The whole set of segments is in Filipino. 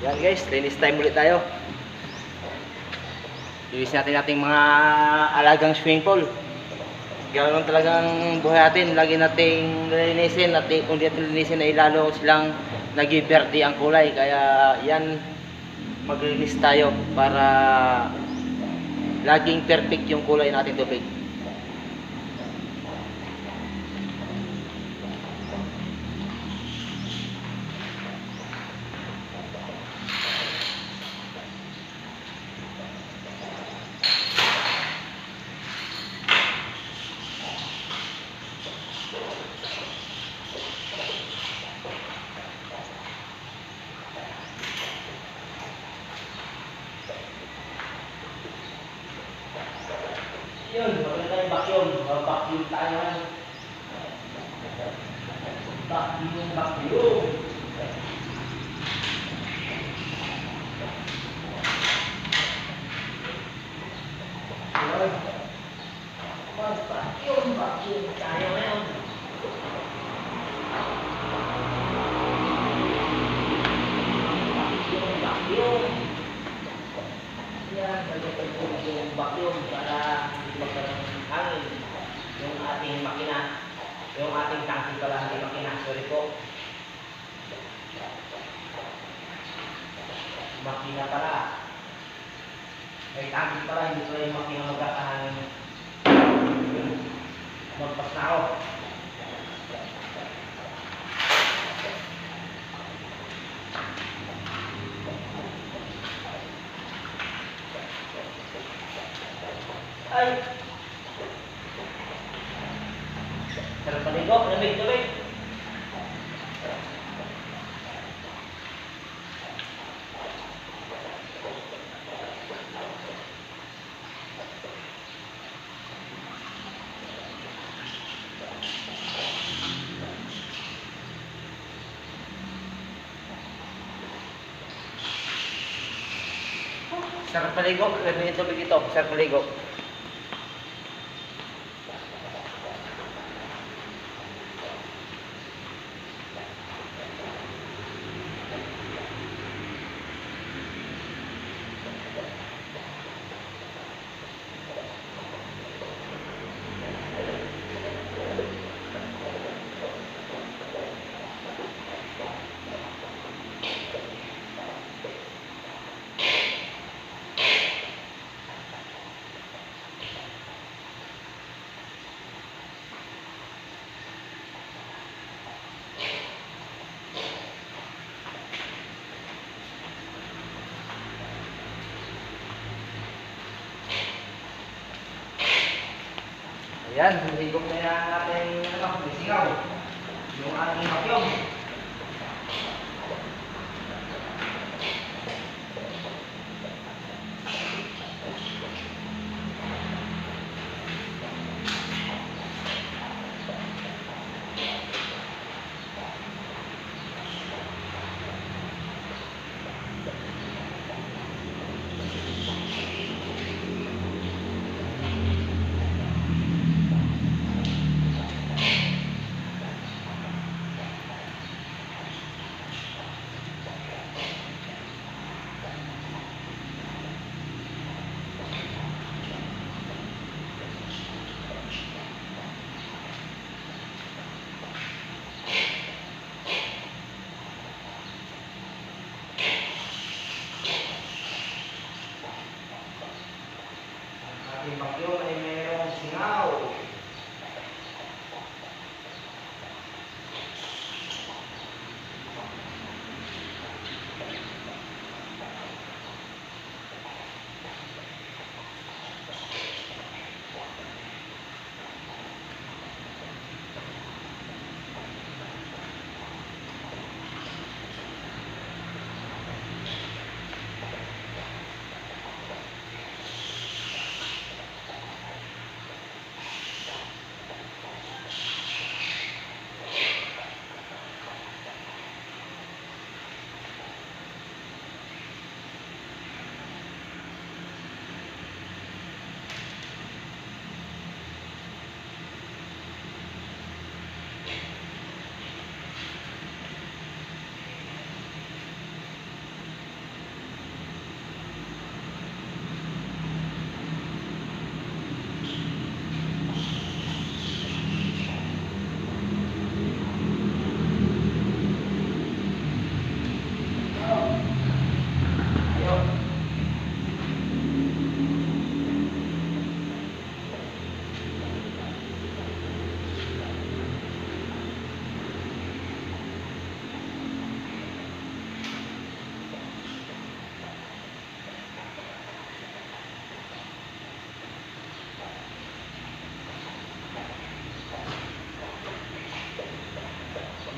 Yan guys, linis time ulit tayo. Linis natin ating mga alagang swimming pool. Ganoon talagang buhay natin, lagi nating linisin at kung di natin linisin ay lalo silang nag-i-verde ang kulay. Kaya yan, maglinis tayo para laging perfect yung kulay natin tubig. Yun, maganda yung vacuum. Vacuum tayo. Vacuum. Vacuum tayo ngayon. Vacuum. Yan, maganda yung vacuum para magkaroon ng hangin yung ating makina, yung ating tangki pala, hindi makina, sorry po, makina pala, may tangki pala, hindi pala yung makina magkakahan. Magpas na ako. Ay! Sarap paligo, lamig. Sarap paligo, lamig yung tubig ito, sarap paligo. Ayan, higop na yan natin singaw. Yung ating vacuum.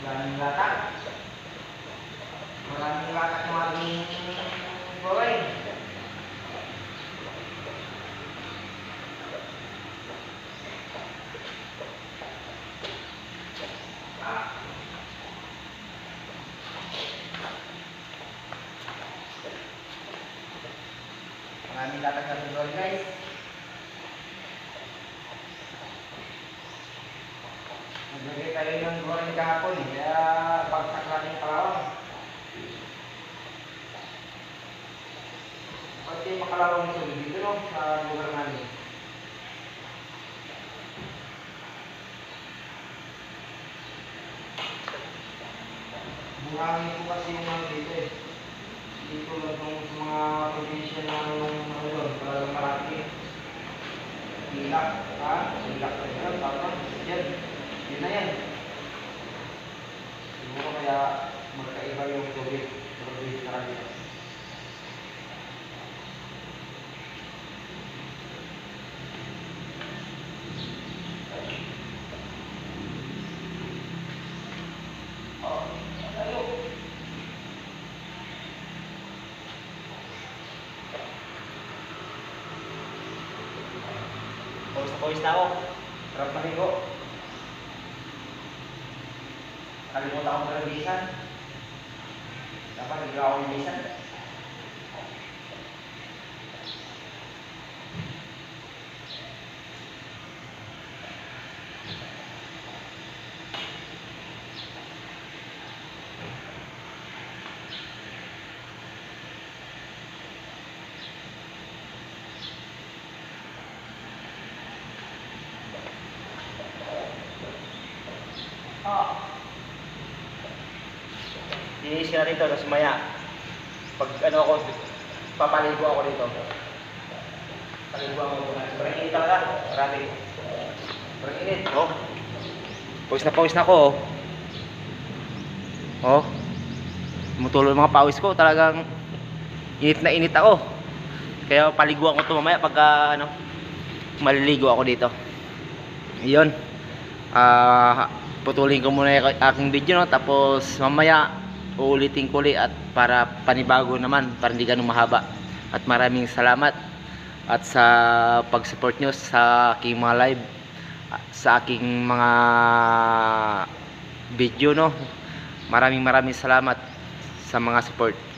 Maraming latak. Maraming latak ng ating gulay. Maraming latak ng gulay, guys. Naglagay tayo ng gulay kahapon eh, kaya bagsak natin kalawang. Pati makalawang ito dito no, sa lugar namin. Buhangin po kasi yung mga dito eh. Dito lang sa mga probinsya na ano doon, talagang marami. Ilak, ha? Ilak na yan, tama. Yan. Yun na yan. Siguro kaya magkaiba yung tubig. Tubig na rin. Oh, tayo. Pawis na ako. Sarap maligo. Kalimutan ako ng bisan. Dapat nagawa ako ng bisan. Inis ka na rito, tapos maya pag ano ako, papaligo ako dito. Paligo ako dito. Sobrang init talaga. Marami. Sobrang init. Oh. Pawis na ako. Oh. Tumutulo yung mga pawis ko. Talagang init na init ako. Kaya paliguan ko ito mamaya pag ano, maliligo ako dito. Iyon. Putulin ko muna yung aking video no, tapos mamaya uulitin ko ulit at para panibago naman, para hindi ganun mahaba. At maraming salamat at sa pag-support nyo sa aking mga live, sa aking mga video no. Maraming salamat sa mga support.